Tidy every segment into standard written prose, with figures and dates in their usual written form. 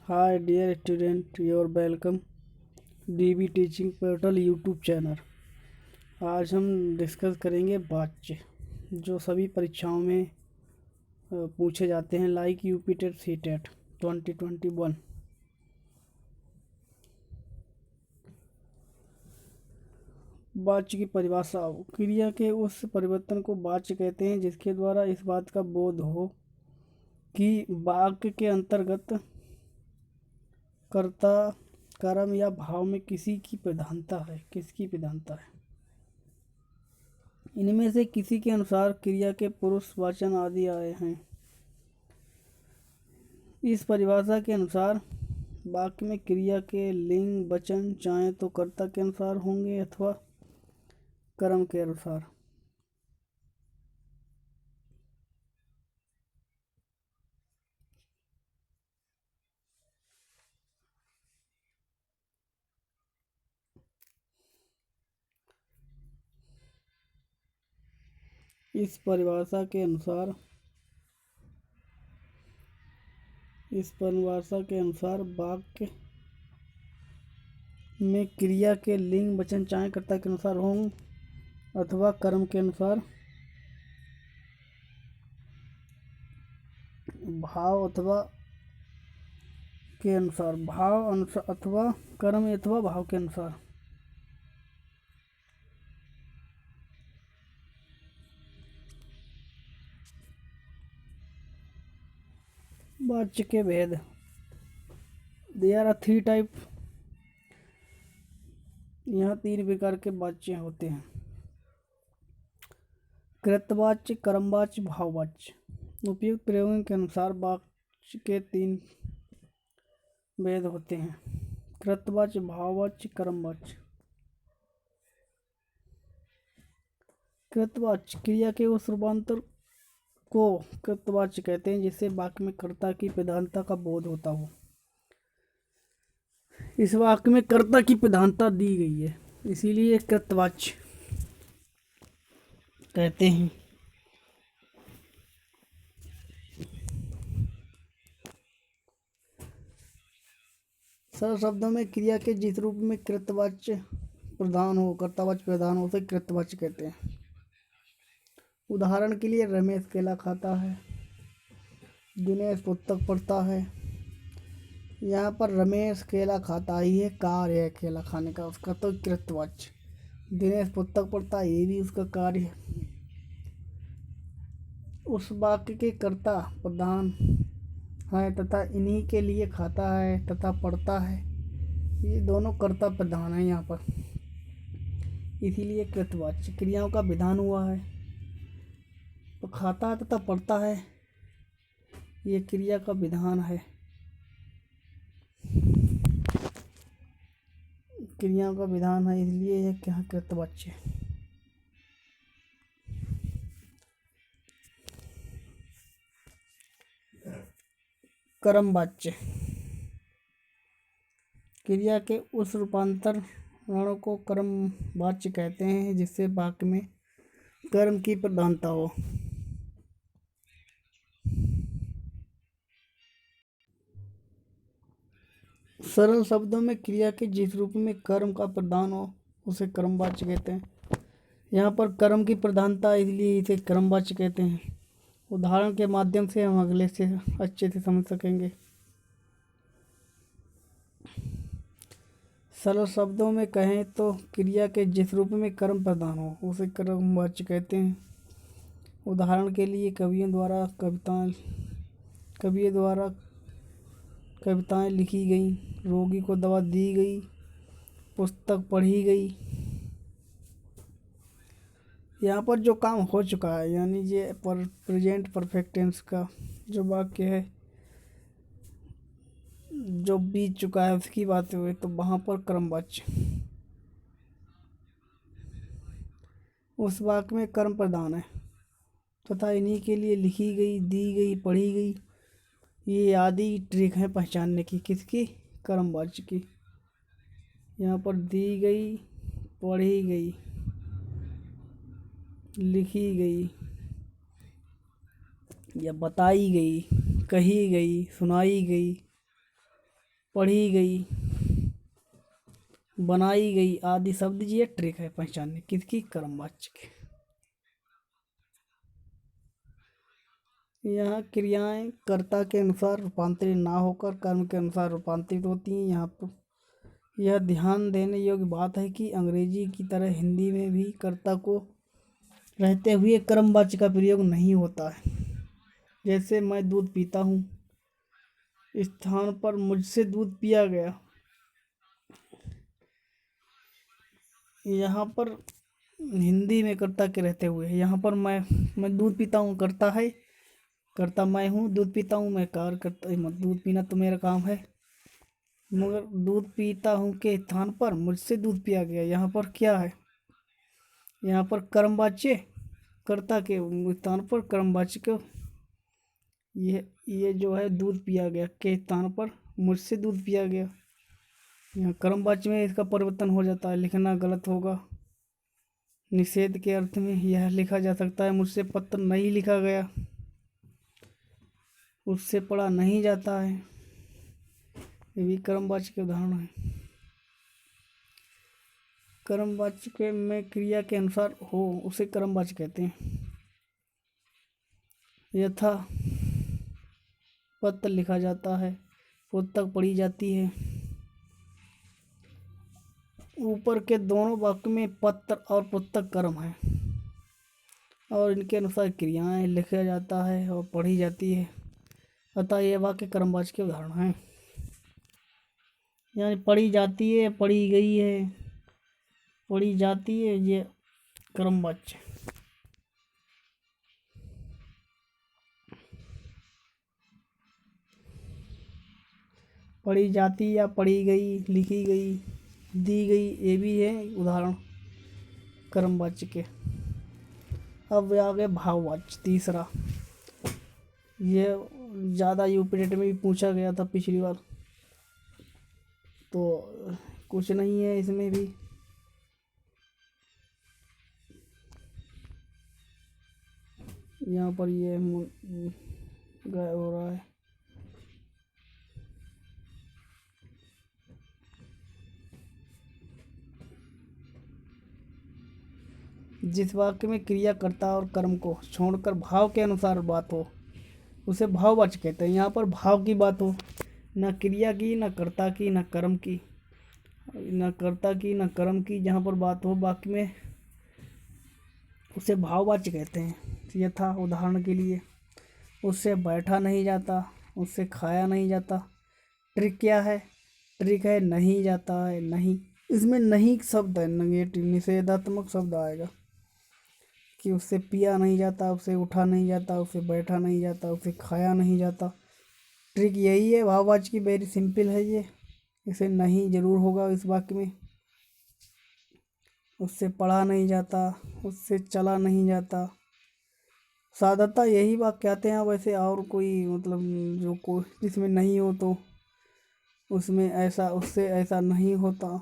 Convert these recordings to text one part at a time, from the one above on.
Hi dear student, your welcome DB teaching portal YouTube channel. आज हम discuss करेंगे वाच्य जो सभी परीक्षाओं में पूछे जाते हैं, like UP TET C TET 2021। वाच्य की परिभाषा। क्रिया के उस परिवर्तन को वाच्य कहते हैं जिसके द्वारा इस बात का बोध हो कि वाक्य के अंतर्गत कर्ता, कर्म या भाव में किसकी प्रधानता है। इनमें से किसी के अनुसार क्रिया के पुरुष वचन आदि आए हैं। इस परिभाषा के अनुसार वाक्य में क्रिया के लिंग वचन चाहे तो कर्ता के अनुसार होंगे अथवा कर्म के अनुसार। इस परिभाषा के अनुसार वाक्य में क्रिया के लिंग वचन चाहे कर्ता के अनुसार हों अथवा कर्म के अनुसार, भाव अथवा अथवा कर्म अथवा भाव के अनुसार। वाच्य के भेद। There are 3 type. यहाँ 3 प्रकार के वाच्य होते हैं: कृतवाच्य, कर्मवाच्य, भाववाच्य। उपयुक्त प्रयोगों के अनुसार वाच्य के 3 भेद होते हैं: कृतवाच्य, भाववाच्य, कर्मवाच्य। कृतवाच्य क्रिया के उस रूपांतर को कृतवाच्य कहते हैं जिससे वाक्य में कर्ता की प्रधानता का बोध होता हो। इस वाक्य में कर्ता की प्रधानता दी गई है, इसीलिए कृतवाच्य कहते हैं। सरल शब्दों में क्रिया के जिस रूप में कर्तावाच्य प्रधान हो उसे कृतवाच्य कहते हैं। उदाहरण के लिए, रमेश केला खाता है, दिनेश पुस्तक पढ़ता है। यहाँ पर रमेश केला खाता ही है, कार्य है केला खाने का उसका, तो कृतवाच्य। दिनेश पुस्तक पढ़ता है, ये भी उसका कार्य है। उस वाक्य के कर्ता प्रधान है तथा इन्हीं के लिए खाता है तथा पढ़ता है, ये दोनों कर्ता प्रधान है यहाँ पर, इसीलिए कृतवाच्य। क्रियाओं का विधान हुआ है तो खाता है तथा पढ़ता है, ये क्रिया का विधान है। क्रियाओं का विधान है, इसलिए यह क्या कृतवाच्य। कर्मवाच्य क्रिया के उस रूपांतरण को कर्मवाच्य कहते हैं जिससे वाक्य में कर्म की प्रधानता हो। सरल शब्दों में क्रिया के जिस रूप में कर्म का प्रधान हो उसे कर्मवाच्य कहते हैं। यहाँ पर कर्म की प्रधानता, इसलिए इसे कर्मवाच्य कहते हैं। उदाहरण के माध्यम से हम अगले से अच्छे से समझ सकेंगे। सरल शब्दों में कहें तो क्रिया के जिस रूप में कर्म प्रधान हो उसे कर्मवाच्य कहते हैं। उदाहरण के लिए, कवियों द्वारा कविताएं लिखी गई, रोगी को दवा दी गई, पुस्तक पढ़ी गई। यहाँ पर जो काम हो चुका है, यानी ये प्रेजेंट परफेक्ट टेंस का जो वाक्य है, जो बीत चुका है उसकी बात हुई, तो वहाँ पर कर्मवाच्य। उस वाक्य में कर्म प्रधान है तथा इन्हीं के लिए लिखी गई, दी गई, पढ़ी गई, ये आदि ट्रिक है पहचानने की, किसकी? कर्मवाच्य की। यहाँ पर दी गई, पढ़ी गई, लिखी गई या बताई गई, कही गई, सुनाई गई, पढ़ी गई, बनाई गई आदि शब्द ये ट्रिक है पहचानने किसकी, कर्मवाच्य की। यहाँ क्रियाएं कर्ता के अनुसार रूपांतरित ना होकर कर्म के अनुसार रूपांतरित होती हैं। यहाँ पर यह ध्यान देने योग्य बात है कि अंग्रेजी की तरह हिंदी में भी कर्ता को रहते हुए कर्मवाच्य का प्रयोग नहीं होता है। जैसे मैं दूध पीता हूँ स्थान पर मुझसे दूध पिया गया। यहाँ पर हिंदी में कर्ता के रहते हुए, यहाँ पर मैं दूध पीता हूँ कर्ता है, कर्ता मैं हूँ, दूध पीता हूँ मैं कार्य करता, दूध पीना तो मेरा काम है, मगर दूध पीता हूँ के स्थान पर मुझसे दूध पिया गया। यहाँ पर क्या है, यहाँ पर कर्मवाच्य कर्ता के स्थान पर कर्मवाच्य को, ये जो है दूध पिया गया के स्थान पर मुझसे दूध पिया गया। यहाँ कर्मवाच्य में इसका परिवर्तन हो जाता है, लिखना गलत होगा। निषेध के अर्थ में यह लिखा जा सकता है मुझसे पत्र नहीं लिखा गया, उससे पढ़ा नहीं जाता है। ये भी कर्मवाच्य के उदाहरण है। कर्मवाच्य के में क्रिया के अनुसार हो उसे कर्मवाच्य कहते हैं। यथा पत्र लिखा जाता है, पुस्तक पढ़ी जाती है। ऊपर के दोनों वाक्य में पत्र और पुस्तक कर्म है और इनके अनुसार क्रियाएं लिखा जाता है और पढ़ी जाती है, अतः यह वाक्य कर्मवाच्य के उदाहरण हैं। यानी पढ़ी जाती है, पढ़ी गई है, पढ़ी जाती है, ये कर्मवाच्य। पढ़ी जाती या पढ़ी गई, लिखी गई, दी गई, ये भी है उदाहरण कर्मवाच्य के। अब आ गए भाववाच्य तीसरा। ये ज़्यादा यूपीटेट में भी पूछा गया था पिछली बार, तो कुछ नहीं है इसमें भी। यहाँ पर ये गायब हो रहा है। जिस वाक्य में क्रिया कर्ता और कर्म को छोड़कर भाव के अनुसार बात हो उसे भाववाच्य कहते हैं। यहाँ पर भाव की बात हो, न क्रिया की, न कर्ता की, न कर्म की, न कर्ता की, न कर्म की, जहाँ पर बात हो वाक्य में उसे भाववाच्य कहते हैं। यथा उदाहरण के लिए, उससे बैठा नहीं जाता, उससे खाया नहीं जाता। ट्रिक क्या है, ट्रिक है नहीं जाता है, नहीं, इसमें नहीं शब्द है, नेगेटिव निषेधात्मक शब्द आएगा कि उससे पिया नहीं जाता, उससे उठा नहीं जाता, उससे बैठा नहीं जाता, उससे खाया नहीं जाता। ट्रिक यही है भाववाच्य की, वेरी सिंपल है ये। इसे नहीं जरूर होगा इस वाक्य में। उससे पढ़ा नहीं जाता, उससे चला नहीं जाता, साधारणतः यही वाक्य आते हैं। वैसे और कोई मतलब जो कोई जिसमें नहीं हो तो उसमें ऐसा, उससे ऐसा नहीं होता,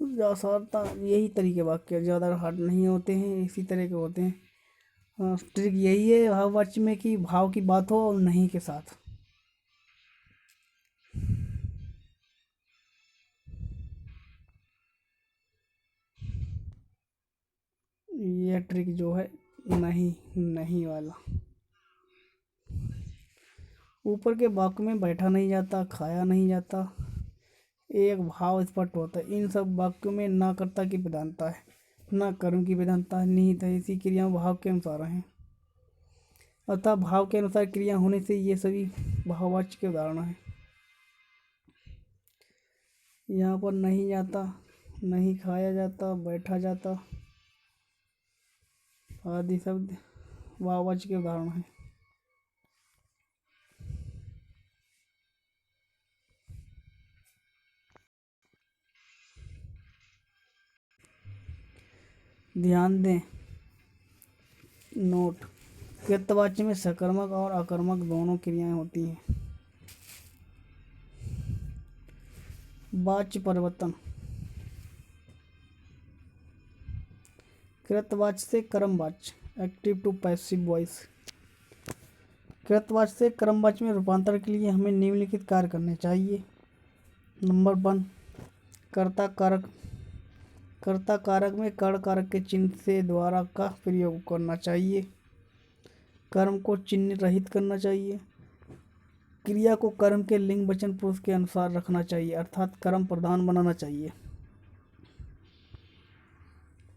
साधारणतः यही तरीके वाक्य ज़्यादा हार्ड नहीं होते हैं, इसी तरह के होते हैं। ट्रिक यही है भाववाच्य में कि भाव की बात हो और नहीं के साथ। यह ट्रिक जो है नहीं, नहीं वाला। ऊपर के वाक्य में बैठा नहीं जाता, खाया नहीं जाता, एक भाव स्पष्ट होता है। इन सब वाक्यों में न कर्ता की प्रधानता है, न कर्म की प्रधानता है, निहित है। इसी क्रिया भाव के अनुसार हैं, अतः भाव के अनुसार क्रिया होने से ये सभी भाववाच्य के उदाहरण हैं। यहाँ पर नहीं जाता, नहीं खाया जाता, बैठा जाता आदि शब्द भाववाच्य के उदाहरण हैं। ध्यान दें, नोट, कृतवाच्य में सकर्मक और अकर्मक दोनों क्रियाएं होती हैं। वाच्य परिवर्तन, कृतवाच्य से कर्मवाच्य, एक्टिव टू पैसिव वॉइस। कृतवाच्य से कर्मवाच्य में रूपांतरण के लिए हमें निम्नलिखित कार्य करने चाहिए। नंबर 1, कर्ता कारक। कर्ता कारक में कर्ण कारक के चिन्ह से द्वारा का प्रयोग करना चाहिए। कर्म को चिन्ह रहित करना चाहिए। क्रिया को कर्म के लिंग वचन पुरुष के अनुसार रखना चाहिए, अर्थात कर्म प्रधान बनाना चाहिए।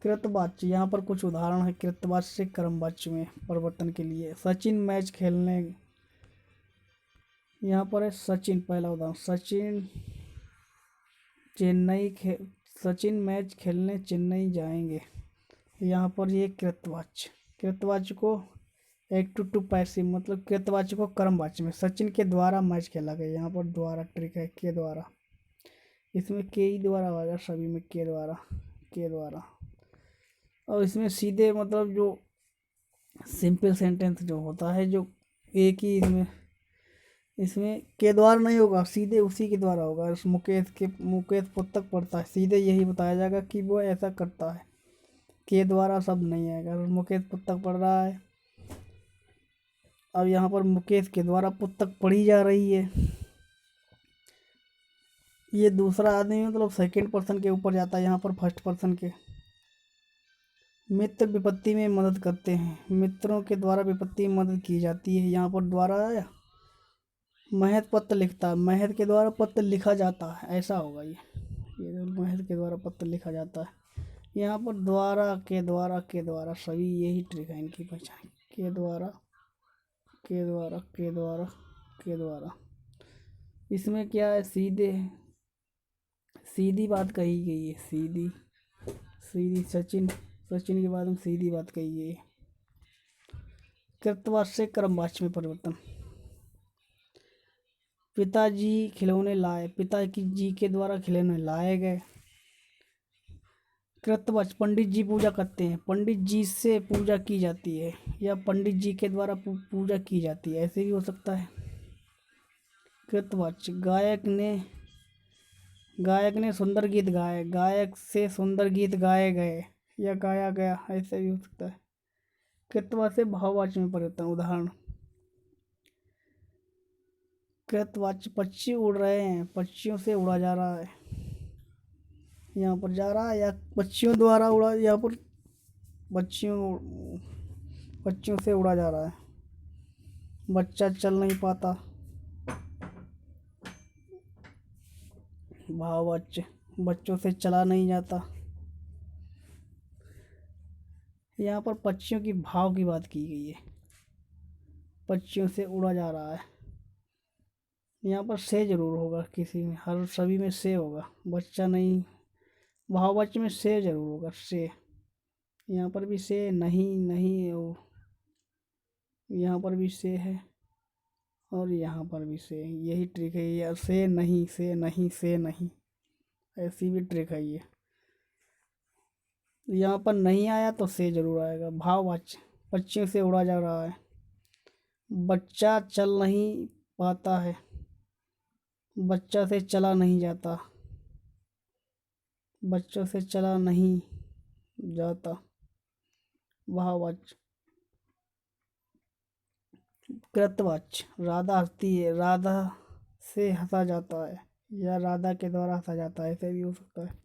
कृतवाच्य, यहाँ पर कुछ उदाहरण है कृतवाच्य से कर्मवाच्य में परिवर्तन के लिए। सचिन मैच खेलने, यहाँ पर है सचिन, पहला उदाहरण सचिन सचिन मैच खेलने चेन्नई जाएंगे। यहाँ पर ये कृतवाच्य। कृतवाच्य को एक्टिव टू पैसिव, मतलब कृतवाच्य को कर्मवाच्य में। सचिन के द्वारा मैच खेला गया, यहाँ पर द्वारा ट्रिक है, के द्वारा। इसमें के ही द्वारा आएगा, सभी में के द्वारा, के द्वारा। और इसमें सीधे मतलब जो सिंपल सेंटेंस जो होता है, जो एक ही इसमें के द्वारा नहीं होगा, सीधे उसी के द्वारा होगा। मुकेश पुस्तक पढ़ता है, सीधे यही बताया जाएगा कि वो ऐसा करता है, के द्वारा शब्द नहीं आएगा। मुकेश पुस्तक पढ़ रहा है, अब यहाँ पर मुकेश के द्वारा पुस्तक पढ़ी जा रही है। ये दूसरा आदमी मतलब सेकंड पर्सन के ऊपर जाता है, यहाँ पर फर्स्ट पर्सन के। मित्र विपत्ति में मदद करते हैं, मित्रों के द्वारा विपत्ति में मदद की जाती है, यहाँ पर द्वारा आया। महत पत्र लिखता है, महत के द्वारा पत्र लिखा जाता है, ऐसा होगा ये महत के द्वारा पत्र लिखा जाता है। यहाँ पर द्वारा, के द्वारा, के द्वारा, सभी यही ट्रिक है इनकी पहचान। के द्वारा, के द्वारा, के द्वारा, के द्वारा। इसमें क्या है, सीधी बात कही गई है, सीधी सीधी। सचिन के बाद में सीधी बात कही गई है। कृतवाच्य से कर्मवाच्य में परिवर्तन। पिताजी खिलौने लाए, पिताजी जी के द्वारा खिलौने लाए गए। कृतवाच्य, पंडित जी पूजा करते हैं, पंडित जी से पूजा की जाती है, या पंडित जी के द्वारा पूजा की जाती है, ऐसे भी हो सकता है। कृतवाच्य, गायक ने सुंदर गीत गाए, गायक से सुंदर गीत गाए गए या गाया गया, ऐसे भी हो सकता है। कृतवाच्य से भाववाच्य में परिवर्तन। उदाहरण, कृतवाच्य, पक्षी उड़ रहे हैं, पक्षियों से उड़ा जा रहा है, यहाँ पर जा रहा है, या पक्षियों द्वारा उड़ा, यहाँ पर पक्षियों से उड़ा जा रहा है। बच्चा चल नहीं पाता, भाववाच्य, बच्चों से चला नहीं जाता। यहाँ पर पक्षियों की भाव की बात की गई है, पक्षियों से उड़ा जा रहा है। यहाँ पर से जरूर होगा, किसी में, हर सभी में से होगा, बच्चा नहीं। भाववाच्य में से जरूर होगा, से। यहाँ पर भी से, नहीं नहीं, यहाँ पर भी से है, और यहाँ पर भी से। यही ट्रिक है ये, से नहीं, से नहीं, से नहीं, ऐसी भी ट्रिक है ये। यहाँ पर नहीं आया तो से जरूर आएगा। भाववाच्य, पक्षियों से उड़ा जा रहा है, बच्चा चल नहीं पाता है, बच्चा से चला नहीं जाता, बच्चों से चला नहीं जाता, भाववाच्य। कृतवाच्य, राधा हंसती है, राधा से हंसा जाता है, या राधा के द्वारा हंसा जाता है, ऐसे भी हो सकता है।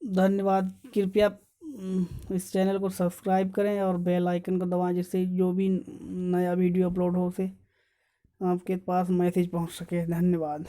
धन्यवाद। कृपया इस चैनल को सब्सक्राइब करें और बेल आइकन को दबाएं, जिससे जो भी नया वीडियो अपलोड हो उसे आपके पास मैसेज पहुंच सके। धन्यवाद।